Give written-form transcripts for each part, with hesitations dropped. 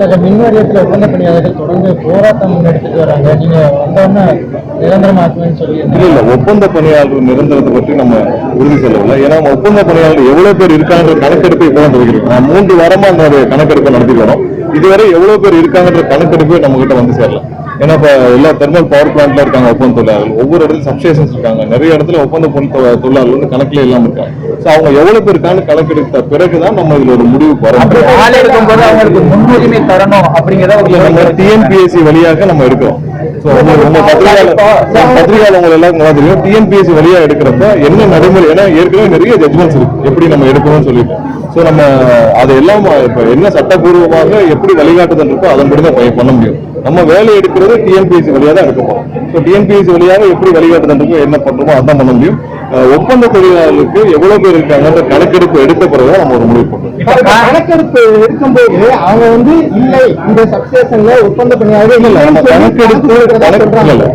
கழக மின் வாரியத்தில் ஒப்பந்த பணியாளர்கள் தொடர்ந்து போராட்டம் முன்னெடுத்துட்டு வராங்க. நீங்க வந்தோன்னா நிரந்தரமாக்குவேன்னு சொல்லி இல்ல ஒப்பந்த பணியாளர் நிரந்தரத்தை பற்றி நம்ம உறுதி சொல்லவில்லை. ஏன்னா ஒப்பந்த பணியாளர் எவ்வளவு பேர் இருக்காங்க கணக்கெடுப்பு இப்போ வந்துருக்கிறோம். நான் 3 வாரமா அந்த கணக்கெடுப்பை நடத்திட்டு வரோம். இதுவரை எவ்வளவு பேர் இருக்காங்கன்ற கணக்கெடுப்பு நம்ம கிட்ட வந்து சேரல. ஏன்னா இப்ப எல்லா தெர்மல் பவர் பிளான்ட்ல இருக்காங்க ஒப்பந்த தொழிலாளர்கள், ஒவ்வொரு இடத்துல சப்ஸ்டேஷன்ஸ் இருக்காங்க, நிறைய இடத்துல ஒப்பந்த தொழிலாளர்கள் வந்து கணக்குல இல்லாம இருக்காங்க. அவங்க எவ்வளவு பேர் இருக்கான்னு கணக்கெடுத்த பிறகுதான் நம்ம இதுல ஒரு முடிவுக்கு வரோம். அவங்களுக்கு முன்னுரிமை தரணும் அப்படிங்கிறத நம்ம டிஎன்பிஎஸ்சி வழியாக நம்ம எடுக்கிறோம். பத்திரிகையாளர்கள் எல்லாம் தெரியும் டிஎன்பிஎஸ்சி வழியா எடுக்கிறப்ப என்ன நடைமுறை, ஏன்னா ஏற்கனவே நிறைய ஜட்மெண்ட்ஸ் இருக்கு எப்படி நம்ம எடுக்கணும்னு சொல்லிட்டு. சோ நம்ம அதெல்லாம் இப்ப என்ன சட்டப்பூர்வமாக எப்படி வழிகாட்டுதல் இருக்கோ அதன்படி தான் பண்ண முடியும். நம்ம வேலை எடுக்கிறது டிஎன்பிஎஸ்சி வழியா தான் எடுக்க போறோம். ஸோ டிஎன்பிஎஸ்சி வழியாக எப்படி வழிகாட்டுதல் இருக்கோ என்ன பண்றோமோ அதான் பண்ண முடியும். ஒப்பந்த தொழிலாளர்களுக்கு எவ்வளவு பேர் இருக்காங்க கணக்கெடுப்பு எடுத்த பிறகுதான் நம்ம ஒரு முடிவு பண்றோம். கணக்கெடுப்பு இருக்கும்போது அவங்க வந்து இல்லை இந்த சப்ஸ்டேஷன்ல ஒப்பந்த பணியாளர்கள்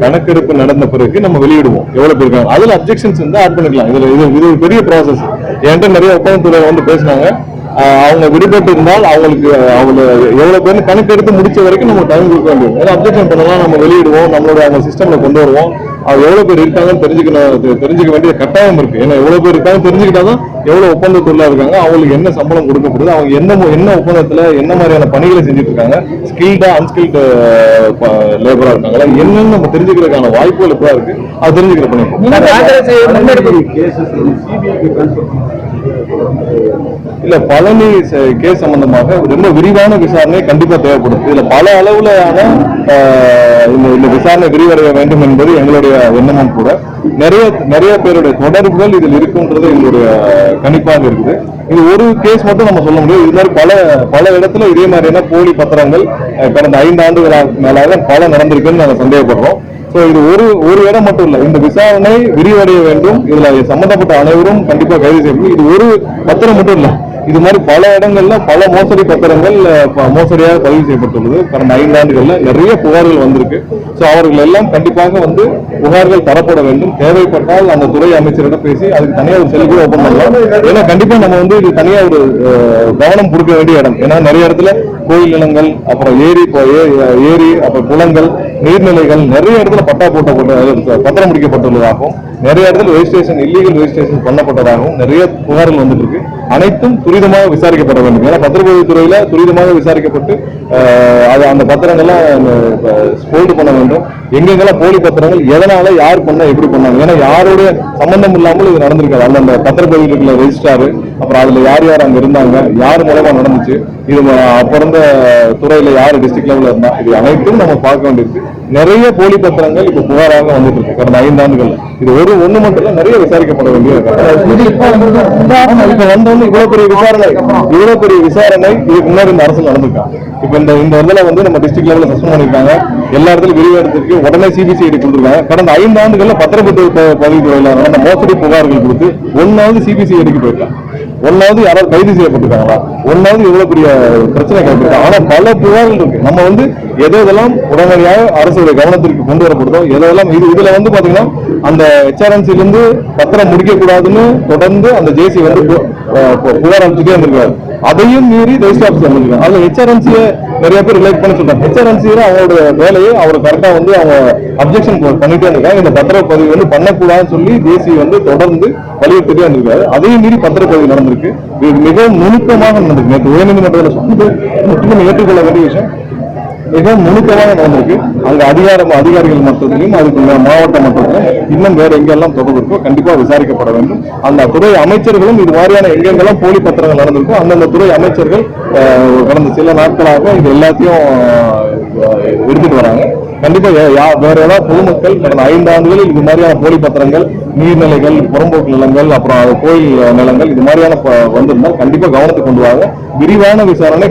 கணக்கெடுப்பு நடந்த பிறகு நம்ம வெளியிடுவோம் எவ்வளவு பேர் இருக்காங்க. அதுல அப்ஜெக்ஷன்ஸ் வந்து ஆட் பண்ணிக்கலாம். இது ஒரு பெரிய ப்ராசஸ். என்கிட்ட நிறைய ஒப்பந்த தொழிலாளர் வந்து பேசினாங்க. அவங்க விடுபட்டு இருந்தால் அவங்களுக்கு அவங்க எவ்வளவு பேர் கணக்கெடுத்து முடிச்ச வரைக்கும் நம்ம டைம் கொடுக்க வேண்டும். ஏன்னா அப்ஜெக்ஷன் பண்ணலாம் நம்ம வெளியிடுவோம், நம்மளோட அவங்க சிஸ்டம்ல கொண்டு வருவோம். அவங்க எவ்வளவு பேர் இருக்காங்கன்னு தெரிஞ்சுக்க வேண்டிய கட்டாயம் இருக்கு. ஏன்னா எவ்வளவு பேர் இருக்காங்கன்னு தெரிஞ்சுக்கிட்டாதான் எவ்வளவு ஒப்பந்த தொழிலாளர் இருக்காங்க, அவங்களுக்கு என்ன சம்பளம் கொடுக்கப்படுது, அவங்க என்ன ஒப்பந்தத்துல என்ன மாதிரியான பணிகளை செஞ்சுட்டு இருக்காங்க, ஸ்கில்டா அன்ஸ்கில்டு லேபரா இருக்காங்களா, என்னன்னு நம்ம தெரிஞ்சுக்கிறதுக்கான வாய்ப்புகள் இப்ப இருக்கு. அது தெரிஞ்சுக்கிற பண்ணி இல்ல பழனி கேஸ் சம்பந்தமாக ரொம்ப விரிவான விசாரணை கண்டிப்பா தேவைப்படும். இதுல பல அளவுலான இந்த விசாரணை விரிவடைய வேண்டும் என்பது எங்களுடைய எண்ணமும் கூட. நிறைய பேருடைய தொடர்புகள் இதில் இருக்குன்றது எங்களுடைய கணிப்பாக இருக்குது. இது ஒரு கேஸ் மட்டும் நம்ம சொல்ல முடியும். இது மாதிரி பல இடத்துல இதே மாதிரியான போலி பத்திரங்கள் கடந்த 5 ஆண்டுகளாக மேலாக பல நடந்திருக்குன்னு நாங்கள் சந்தேகப்படுறோம். இது ஒரு இடம் மட்டும் இல்ல, இந்த விசாரணை விரிவடைய வேண்டும். இதுல சம்பந்தப்பட்ட அனைவரும் கண்டிப்பா கைது செய்யணும். இது ஒரு பத்திரம் மட்டும் இல்ல, இது மாதிரி பல இடங்கள்ல பல மோசடி பத்திரங்கள் மோசடியாக பதிவு செய்யப்பட்டுள்ளது. கடந்த 5 ஆண்டுகள்ல நிறைய புகார்கள் வந்திருக்கு. அவர்கள் எல்லாம் கண்டிப்பாக வந்து புகார்கள் தரப்பட வேண்டும். தேவைப்பட்டால் அந்த துறை அமைச்சரிடம் பேசி அதுக்கு தனியாக ஒரு செல்வி ஓபன் பண்ணலாம். ஏன்னா கண்டிப்பா நம்ம வந்து இது தனியா ஒரு கவனம் கொடுக்க வேண்டிய இடம். ஏன்னா நிறைய இடத்துல கோயில் நிலங்கள், அப்புறம் ஏரி, அப்புறம் குளங்கள், நீர்நிலைகள் நிறைய இடத்துல பட்டா பத்திரம் முடிக்கப்பட்டுள்ளதாகவும், நிறைய இடத்துல ரெஜிஸ்ட்ரேஷன் இல்லீகல் ரெஜிஸ்ட்ரேஷன் பண்ணப்பட்டதாகவும் நிறைய புகார்கள் வந்துட்டு இருக்கு. அனைத்தும் துரிதமாக விசாரிக்கப்பட வேண்டும். ஏன்னா பத்திரப்பதிவு துறையில துரிதமாக விசாரிக்கப்பட்டு அந்த பத்திரங்கள்லாம் ஸ்போல்டு பண்ண வேண்டும். எங்கெங்கெல்லாம் போலி பத்திரங்கள், எதனால யார் பண்ண எப்படி பண்ணாங்க, ஏன்னா யாருடைய சம்பந்தம் இல்லாமல் இது நடந்திருக்காது. அந்த பத்திரப்பதிவு இருக்கிற ரெஜிஸ்ட்ராரு, அப்புறம் அதுல யார் அங்க இருந்தாங்க, யார் மூலமா நடந்துச்சு, இது பிறந்த துறையில யாரு டிஸ்ட்ரிக்ட் லெவல்ல இருந்தா, இது அனைத்தும் நம்ம பார்க்க வேண்டியிருக்கு. நிறைய போலி பத்திரங்கள் இப்ப புகாராக வந்துட்டு இருக்கு கடந்த 5 ஆண்டுகள். இது ஒண்ணு மட்டும் இல்ல, நிறைய விசாரிக்கப்பட வேண்டிய இப்ப வந்தவங்க இவ்வளவு பெரிய விசாரணை இதுக்கு முன்னாடி இந்த அரசு நடந்திருக்காங்க. இப்ப இந்த இதுல வந்து நம்ம டிஸ்ட்ரிக்ட் லெவல்ல சஸ்பெண்ட் பண்ணிருக்காங்க. எல்லா இடத்துலயும் விரிவாரத்திற்கு உடனே சிபிசிஐடி கொடுத்துருக்காங்க. கடந்த 5 ஆண்டுகள்ல பத்திரப்பதிவு துறையில நடந்த மோசடி புகார்கள் கொடுத்து 1வது சிபிசிஐடிக்கு போயிருக்காங்க. 1வது யாராவது கைது செய்யப்பட்டிருக்காங்களா, 1வது இவ்வளவு பெரிய பிரச்சனை கேட்டிருக்காங்க. ஆனா பல புகார்கள் இருக்கு. நம்ம வந்து எதெல்லாம் உடனடியாக அரசுடைய கவனத்திற்கு கொண்டு வரப்படுதோ எதெல்லாம் இதுல வந்து பாத்தீங்கன்னா அந்த ஹெச்ஆர்என்சில இருந்து பத்திரம் முடிக்க கூடாதுன்னு தொடர்ந்து அந்த ஜேசி வந்து புகார் அனுப்பிச்சுட்டே இருந்திருக்காரு. அதையும் மீறி ரெஜிஸ்டர் ஆஃபீஸ் வந்திருக்காங்க. அதுல ஹெச்ஆர்என்சியை நிறைய பேர் ரிலேட் பண்ணி சொல்றாங்க. ஹெச்ஆர்என்சியில அவங்களோட வேலையை அவர் கரெக்டா வந்து அவங்க அப்ஜெக்ஷன் பண்ணிட்டே இருக்காங்க. இந்த பத்திரப்பதிவு வந்து பண்ணக்கூடாதுன்னு சொல்லி ஜேசி வந்து தொடர்ந்து வலியுறுத்திட்டே இருந்திருக்காரு. அதையும் மீறி பத்திரப்பதிவு நடந்திருக்கு. இது மிகவும் நுணுக்கமாக நடந்திருக்கு. நேற்று உயர்நீதிமன்றத்தில் சொன்னது முற்றிலும் ஏற்றுக்கொள்ள வேண்டிய விஷயம். மிகவும் நுணுக்கமாக நடந்திருக்கு. அங்க அதிகாரிகள் மட்டத்திலும் அதுக்கு மாவட்ட மட்டத்திலும் இன்னும் வேற எங்கெல்லாம் தொடர்பு இருக்கோ கண்டிப்பா விசாரிக்கப்பட வேண்டும். அந்த துறை அமைச்சர்களும் இது மாதிரியான எங்கெங்கெல்லாம் போலி பத்திரங்கள் நடந்திருக்கோ அந்தந்த துறை அமைச்சர்கள் கடந்த சில நாட்களாக இது எல்லாத்தையும் எடுத்துட்டு வராங்க. கண்டிப்பா வேற ஏதாவது பொதுமக்கள் கடந்த 5 ஆண்டுகளில் இது மாதிரியான போலி பத்திரங்கள், நீர்நிலைகள், புறம்போக்கு நிலங்கள், அப்புறம் கோயில் நிலங்கள் இது மாதிரியான வந்திருந்தால் கண்டிப்பா கவனத்துக்கு கொண்டு வாங்க. விரிவான விசாரணை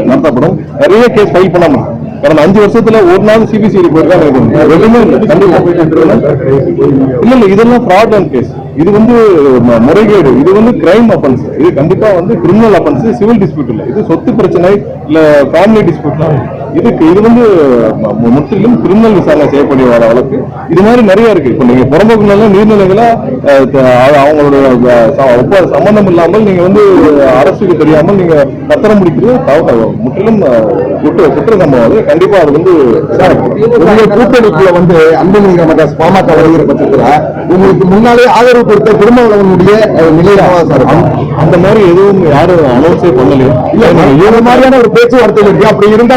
நடத்தப்படும். நிறைய கேஸ் ஃபைல் பண்ணாம கடந்த 5 வருஷத்துல ஒரு நாள் சிபிசிஐடி போயிருக்காங்க. இல்ல இதெல்லாம் ஃப்ராட் அண்ட் கேஸ். இது வந்து முறைகேடு, இது வந்து கிரைம் அஃபென்ஸ். இது கண்டிப்பா வந்து கிரிமினல் அஃபென்ஸ், சிவில் டிஸ்பியூட் இல்ல. இது சொத்து பிரச்சனை இல்ல ஃபேமிலி டிஸ்பியூட்லாம் இது வந்து முற்றிலும் கிரிமினல் விசாரணை செய்யக்கூடிய வழக்கு. இது மாதிரி நிறைய இருக்கு. இப்ப நீங்க புறம்போக்கு நீர்நிலைகளா அவங்களுடைய சம்பந்தம் இல்லாமல் நீங்க வந்து அரசுக்கு தெரியாமல் நீங்க பத்திரம் முடிக்கிறது முற்றிலும் குற்ற சம்பவம். அது கண்டிப்பா அது வந்து கூட்டணிக்குள்ள வந்து அன்புமணி ராமதாஸ் பாமக வருகிற பட்சத்துல உங்களுக்கு முன்னாலே ஆதரவு கொடுத்த திருமாவளவனுடைய நிலையாக சார் அந்த மாதிரி எதுவும் யாரும் அனௌன்ஸே பண்ணலையே. இந்த மாதிரியான ஒரு பேச்சுவார்த்தை இருக்கு. அப்படி இருந்தா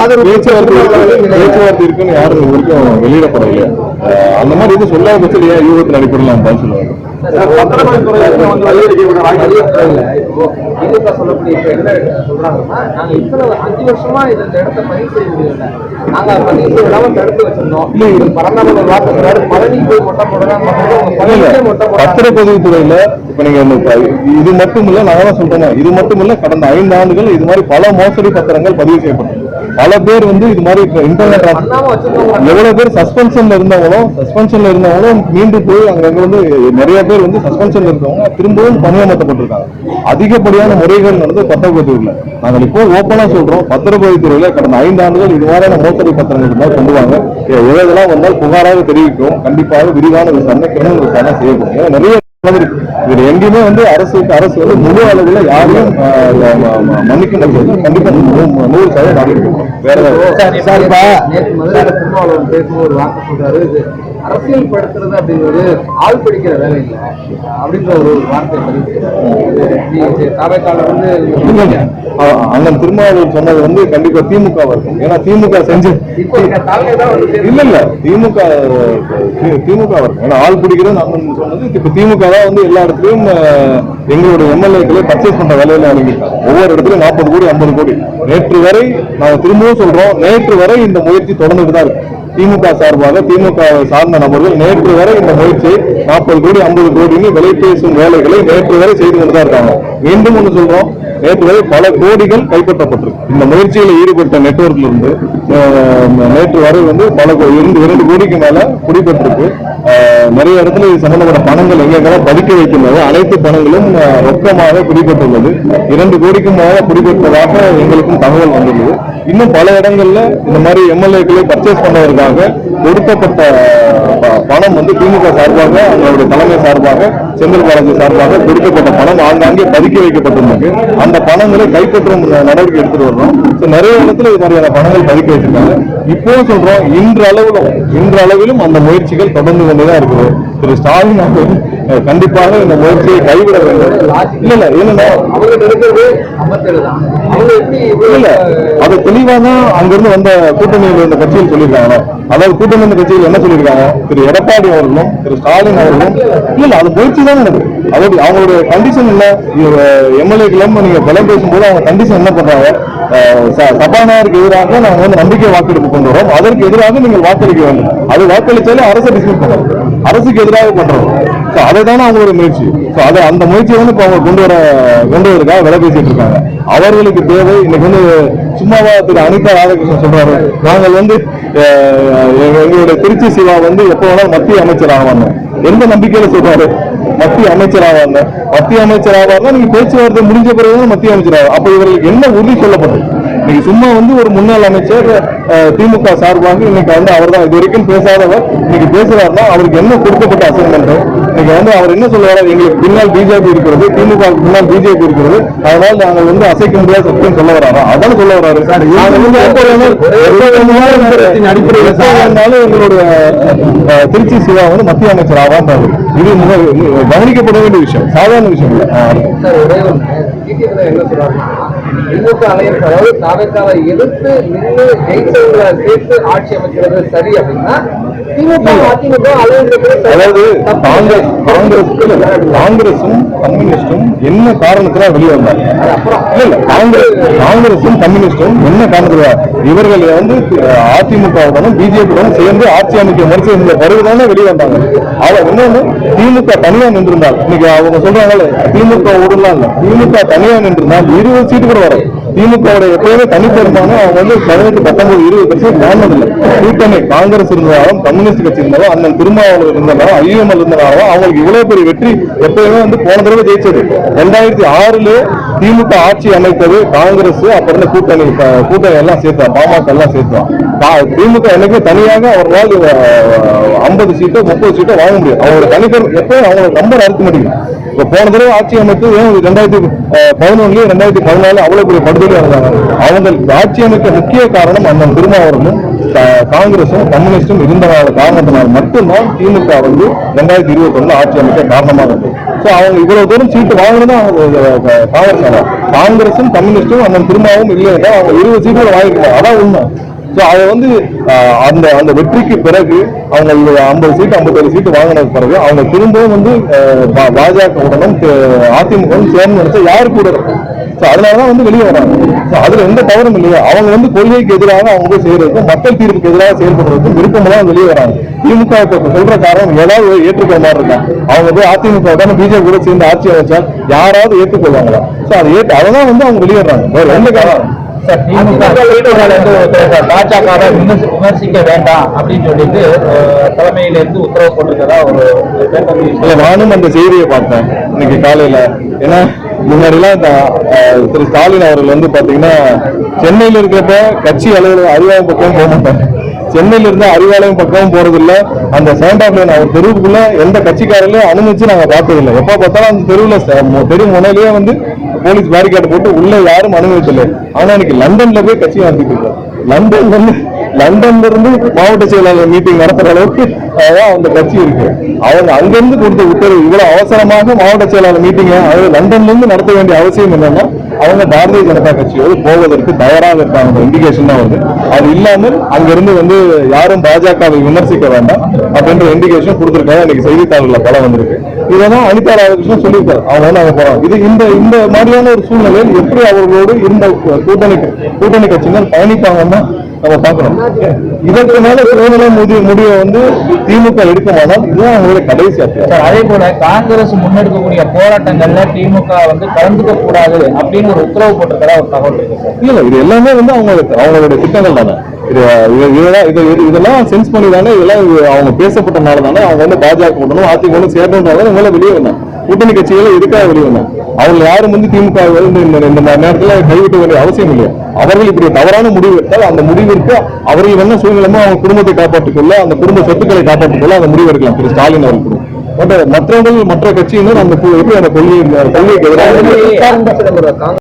ஆதரவு பேச்சுவார்த்தை இருக்குன்னு யாரும் இது வரைக்கும் வெளியிடப்படலையே. அந்த மாதிரி எதுவும் சொல்லாத பட்சத்தில் ஏன் யூகத்தின் அடிப்படையில் நான் பதில் சொல்லுவாங்க. சொல்லக்கூடிய இப்ப என்ன சொல்றாங்கன்னா, நாங்க இத்தனை 5 வருஷமா இந்த இடத்த பதிவு செய்ய முடியல, நாங்க பதிவு செய்ய விடாம தடுத்து வச்சிருந்தோம். பரந்தாம வாக்கு பழனி போய் மொட்டை போடுறாங்க. பத்திரப்பதிவுத்துறையில இப்ப நீங்க இது மட்டும் இல்ல, நான் தான் சொல்றேன், இது மட்டும் இல்ல, கடந்த 5 ஆண்டுகள் இது மாதிரி பல மோசடி பத்திரங்கள் பதிவு செய்யப்பட்டது. பல பேர் வந்து இது மாதிரி இன்டர்நெட் எவ்வளவு பேர் சஸ்பென்ஷன்ல இருந்தவங்களும் மீண்டும் போய் அங்க வந்து நிறைய பேர் வந்து சஸ்பென்ஷன்ல இருந்தவங்க திரும்பவும் பணியமர்த்தப்பட்டிருக்காங்க. அதிகப்படியான முறைகள் நடந்து பத்திரப்பதிவுல நாங்கள் இப்போ ஓப்பனா சொல்றோம், பத்திரப்பதிவுத்துறையில கடந்த 5 ஆண்டுகள் இது மாதிரியான மோசடி பத்திரங்கள் இருந்தால் கொண்டு வாங்க. எதெல்லாம் வந்தால் புகாராக தெரிவிக்கும். கண்டிப்பாக விரிவான விசாரணை, கிரிமினல் விசாரணை செய்யப்படும். நிறைய இது எங்கேயுமே வந்து அரசு வந்து முழு அளவுல யாரையும் மன்னிக்க முடியாது. கண்டிப்பா 100% வேற பேசும் ஒரு வாக்கு சொல்றாரு, இது அரசியல் படுத்துறது அப்படிங்கிறது ஆள் பிடிக்கிற வேலை இல்லை அப்படின்ற ஒரு வார்த்தை வந்து அண்ணன் திருமாவளவன் சொன்னது வந்து கண்டிப்பா திமுக இருக்கும். ஏன்னா திமுக செஞ்சு இல்ல திமுக இருக்கும். ஏன்னா ஆள் பிடிக்கிறது அண்ணன் சொன்னது இப்ப திமுக தான் வந்து எல்லா இடத்துலயும் எங்களுடைய எம்எல்ஏக்களை பர்ச்சேஸ் பண்ற வேலையில வழங்கிட்டாங்க. ஒவ்வொரு இடத்துலயும் 40 கோடி 50 கோடி. நேற்று வரை நாங்க திரும்பவும் சொல்றோம், நேற்று வரை இந்த முயற்சி தொடர்ந்துட்டு தான் இருக்கு. திமுக சார்பாக திமுக சார்ந்த நபர்கள் நேற்று வரை இந்த முயற்சியை 40 கோடி 50 கோடின்னு விலை பேசும் வேலைகளை நேற்று வரை செய்து கொண்டுதான் இருக்காங்க. மீண்டும் ஒன்று சொல்றோம், நேற்று வரை பல கோடிகள் கைப்பற்றப்பட்டிருக்கு. இந்த முயற்சியில் ஈடுபட்ட நெட்வொர்க்ல இருந்து நேற்று வரை வந்து பல 2 கோடிக்கு மேல குடிபெற்றிருக்கு. நிறைய இடத்துல இது சம்பந்தப்பட்ட பணங்கள் எங்கெல்லாம் பதுக்கி வைக்கின்றதோ அனைத்து பணங்களும் ரொக்கமாக குடிபெற்றுள்ளது. 2 கோடிக்கும் மேல குடிபெற்றதாக எங்களுக்கும் தகவல் வந்துள்ளது. இன்னும் பல இடங்கள்ல இந்த மாதிரி எம்எல்ஏக்களை பர்ச்சேஸ் பண்ணுவதற்காக கொடுக்கப்பட்ட பணம் வந்து திமுக சார்பாக, அவங்களுடைய தலைமை சார்பாக, செந்தில் பாலாஜி சார்பாக கொடுக்கப்பட்ட பணம் ஆங்காங்கே பதுக்கி வைக்கப்பட்டிருக்கு. அந்த பணங்களை கைப்பற்றும் நடவடிக்கை எடுத்துட்டு வர்றோம். நிறைய இடத்துல இது மாதிரியான பணங்கள் பதுக்கி வச்சிருக்காங்க. இப்போ சொல்றோம், இன்றளவிலும் அந்த முயற்சிகள் தொடர்ந்து கொண்டுதான் இருக்குது. திரு ஸ்டாலின் அவர்கள் கண்டிப்பாக இந்த முயற்சியை கைவிட வேண்டும். இல்ல என்னன்னா இல்ல அது தெளிவாதான் அங்கிருந்து வந்த கூட்டணியில் இருந்த கட்சியில் சொல்லியிருக்காங்க. அதாவது கூட்டணி இருந்த கட்சியில் என்ன சொல்லியிருக்காங்க, திரு எடப்பாடி அவர்களும் திரு ஸ்டாலின் அவர்களும் இல்ல அது முயற்சி தான் நடக்குது. அதாவது அவங்களுடைய கண்டிஷன் இல்ல, எம்எல்ஏக்களும் நீங்க பலம் பேசும்போது அவங்க கண்டிஷன் என்ன பண்றாங்க, சபாநாயகருக்கு எதிராக நாங்கள் வந்து நம்பிக்கை வாக்கெடுப்பு கொண்டு வரோம், அதற்கு எதிராக நீங்கள் வாக்களிக்க வேண்டும். அது வாக்களிச்சாலே அரசை டிஸ்மிஸ் பண்றோம், அரசுக்கு எதிராக பண்றோம். அதை தானே அவங்களோட முயற்சி. அந்த முயற்சியை வந்து அவங்க கொண்டு வருவதற்காக விலை பேசிட்டு இருக்காங்க. அவர்களுக்கு தேவை இன்னைக்கு வந்து சும்மாவா திரு அனிதா ராதாகிருஷ்ணன் சொல்றாரு, நாங்கள் வந்து எங்களுடைய திருச்சி சிவா வந்து எப்போ வேணாலும் மத்திய அமைச்சர் ஆவாங்க. எந்த நம்பிக்கையில சொல்றாரு மத்திய அமைச்சர் ஆவாங்க? மத்திய அமைச்சர் ஆவார்னா நீங்க பேச்சுவார்த்தை முடிஞ்ச பிறகுதான் மத்திய அமைச்சர் ஆகும். அப்ப இவர்களுக்கு என்ன உறுதி சொல்லப்பட்டது? நீங்க சும்மா வந்து ஒரு முன்னாள் அமைச்சர் திமுக சார்பாக இன்னைக்கு வந்து அவர் தான் இது வரைக்கும் பேசாதவர் இன்னைக்கு பேசுறாருன்னா அவருக்கு என்ன கொடுக்கப்பட்ட அசைன்மெண்ட்? இன்னைக்கு வந்து அவர் என்ன சொல்லுவாரு, எங்களுக்கு பின்னால் பிஜேபி இருக்கிறது, திமுக பின்னால் பிஜேபி இருக்கிறது, அதனால நாங்கள் வந்து அசைக்க முடியாத சக்தின்னு சொல்ல வராரா? அதான் சொல்ல வராரு. எங்களுடைய திருச்சி சிவா வந்து மத்திய அமைச்சர் ஆவான்றாரு. இது கவனிக்கப்பட வேண்டிய விஷயம், சாதாரண விஷயம் இல்லை. என்ன சொல்றாங்க, திமுக அலையன்ஸ் அதாவது தாவேக்காவை எதிர்த்து நின்று ஜெயிச்சவங்களை சேர்த்து ஆட்சி அமைக்கிறது சரி அப்படின்னா திமுக அதிமுக அதாவது காங்கிரசும் கம்யூனிஸ்டும் என்ன காரணத்தினால வெளியே வந்தாங்க? இல்ல காங்கிரசும் கம்யூனிஸ்டும் என்ன காரணத்துல இவர்கள் வந்து அதிமுகவுடனும் பிஜேபியுடனும் சேர்ந்து ஆட்சி அமைக்க முயற்சி இந்த வருவதான வெளியே வந்தாங்க. அவர் இன்னொன்னு திமுக தனியா நின்றிருந்தால் இன்னைக்கு அவங்க சொல்றாங்க திமுக ஓடுலாம் இல்ல, திமுக தனியா நின்றிருந்தால் 20 சீட்டு கூட வரும். திமுக எப்பயுமே தனிப்பெரும்பாலும் அவங்க வந்து 18, 19, 20% தாண்டதில்லை. கூட்டணி காங்கிரஸ் இருந்தாலும் கம்யூனிஸ்ட் கட்சி இருந்தாலும் அண்ணன் திருமாவளவன் இருந்தாலும் ஐஎம்எல் இருந்தாலும் அவங்களுக்கு இவ்வளவு பெரிய வெற்றி எப்பயுமே வந்து போன தடவை ஜெயிச்சது 2006 திமுக ஆட்சி அமைத்தது காங்கிரஸ், அப்புறம் கூட்டணி எல்லாம் சேர்த்தான், பாமக எல்லாம் சேர்த்தான். திமுக எனக்கு தனியாக அவர்களால் 50 சீட்டோ 30 சீட்டோ வாங்க முடியும். அவங்களோட தனிப்பெரும் எப்பவும் அவங்களோட நம்பர் அறுக்க முடியும். இப்ப போன தடவை ஆட்சி அமைத்து ஏன் 2011 2014 அவ்வளவு பெரிய படுதொழியா இருந்தாங்க. அவங்க ஆட்சி அமைக்க முக்கிய காரணம் அண்ணன் திருமாவளவனும் காங்கிரசும் கம்யூனிஸ்டும் இருந்த காரணத்தினால் மட்டும்தான் திமுக 2021 ஆட்சி அமைக்க காரணமாக இருக்கு. சோ அவங்க இவ்வளவு தூரம் சீட்டு வாங்கினதான் காங்கிரசும் கம்யூனிஸ்டும் அண்ணன் திருமாவும் இல்லையா அவங்க 20 சீட்டுகள் வாங்கிருக்காங்க. அதான் உண்மை. அதை அந்த வெற்றிக்கு பிறகு அவங்க 50 சீட்டு 57 சீட்டு வாங்கினது பிறகு அவங்க திரும்பவும் பாஜகவுடனும் அதிமுகவும் சேர்ந்து நினைச்சா யாரு கூட இருக்கும். அதனாலதான் வெளியே வராங்க. அதுல எந்த தவறும் இல்லையா. அவங்க கொள்கைக்கு எதிராக அவங்க போய் செய்யறதுக்கும் மக்கள் தீர்ப்புக்கு எதிராக செயல்படுறதுக்கும் விருப்பமெல்லாம் வெளியே வராங்க. திமுக சொல்ற காரணம் ஏதாவது ஏற்றுக்கொள்ள மாதிரி இருக்கா. அவங்க அதிமுக பிஜேபி கூட சேர்ந்து ஆட்சி அமைச்சால் யாராவது ஏற்றுக்கொள்வாங்களா? அதெல்லாம் அவங்க வெளியேறாங்க. வேற எந்த காரணம் பாஜக விமர்சிக்க வேண்டாம் அப்படின்னு சொல்லிட்டு தலைமையில இருந்து உத்தரவு போட்டிருக்கதா நானும் அந்த செய்தியை பார்த்தேன் இன்னைக்கு காலையில. ஏன்னா முன்னாடி எல்லாம் திரு ஸ்டாலின் அவர்கள் பாத்தீங்கன்னா சென்னையில இருக்கிறப்ப கட்சி அலுவலகம் அறிவாலயம் பக்கம் போக மாட்டாங்க. சென்னையில இருந்து அறிவாலயம் பக்கம் போறது இல்ல. அந்த சேண்டாப்லைன் அவர் தெருவுக்குள்ள எந்த கட்சிக்காரர்களையும் அனுமதிச்சு நாங்க பார்த்ததில்லை. எப்ப பார்த்தாலும் அந்த தெருவுல தெரு முனையிலேயே போலீஸ் பேரிகேட் போட்டு உள்ள யாரும் அனுமதிக்கல. ஆனா இன்னைக்கு லண்டன்ல போய் கட்சி நடத்திட்டு இருக்காரு. லண்டன்ல இருந்து மாவட்ட செயலாளர் மீட்டிங் நடத்துற அளவுக்கு அந்த கட்சி இருக்கு. அவங்க அங்கிருந்து கொடுத்த உத்தரவு இவ்வளவு அவசரமாக மாவட்ட செயலாளர் மீட்டிங் லண்டன்ல இருந்து நடத்த வேண்டிய அவசியம் என்னன்னா அவங்க பாரதிய ஜனதா கட்சியோடு போவதற்கு தயாராக இருக்காங்க இண்டிகேஷன் தான் வருது. அது இல்லாமல் அங்கிருந்து யாரும் பாஜகவை விமர்சிக்க வேண்டாம் அப்படின்ற இண்டிகேஷன் கொடுத்திருக்காங்க. இன்னைக்கு செய்தித்தாள்கள்ல பல வந்திருக்கு. இதெல்லாம் அனிதா ராதாகிருஷ்ணன் சொல்லியிருக்காரு. அவங்க அங்க போறாங்க. இது இந்த மாதிரியான ஒரு சூழ்நிலையில் எப்படி அவர்களோடு இருந்த கூட்டணி கட்சிகள் பயணிப்பாங்கன்னா நம்ம பாக்குறோம். இதற்கு மேல சூழ்நிலை முடிவை திமுக எடுக்குமானால் இதுதான் அவங்களுடைய கடைசி அத்தியாயம். அதே போல காங்கிரஸ் முன்னெடுக்கக்கூடிய போராட்டங்கள்ல திமுக கலந்துக்க கூடாது அப்படின்னு ஒரு உத்தரவு போட்டிருக்கிறதா ஒரு தகவல் இருக்கு. இல்ல இது எல்லாமே அவங்களுடைய திட்டங்கள் தானே. இதெல்லாம் சென்ஸ் பண்ணி தானே இதெல்லாம் அவங்க பேசப்பட்டனால தானே அவங்க பாஜக உடனும் அதிமுக சேர்ந்ததுனால இவங்க வெளியே வந்தாங்க. கூட்டணி கட்சிகளை எதுக்காக வெளியே வந்தாங்க? அவங்க யாரும் திமுக இந்த நேரத்துல கைவிட்ட வேண்டிய அவசியம் இல்லையா. அவர்கள் இப்படி தவறான முடிவு எடுத்தால் அந்த முடிவிற்கு அவர்கள் என்ன சூழ்நிலைமோ அவங்க குடும்பத்தை காப்பாற்றிக் கொள்ள, அந்த குடும்ப சொத்துக்களை காப்பாற்றிக் கொள்ள அந்த முடிவு எடுக்கலாம். திரு ஸ்டாலின் அவர்கள் மற்றவர்கள் மற்ற கட்சியினர் அந்த கொள்கைக்கு எதிராக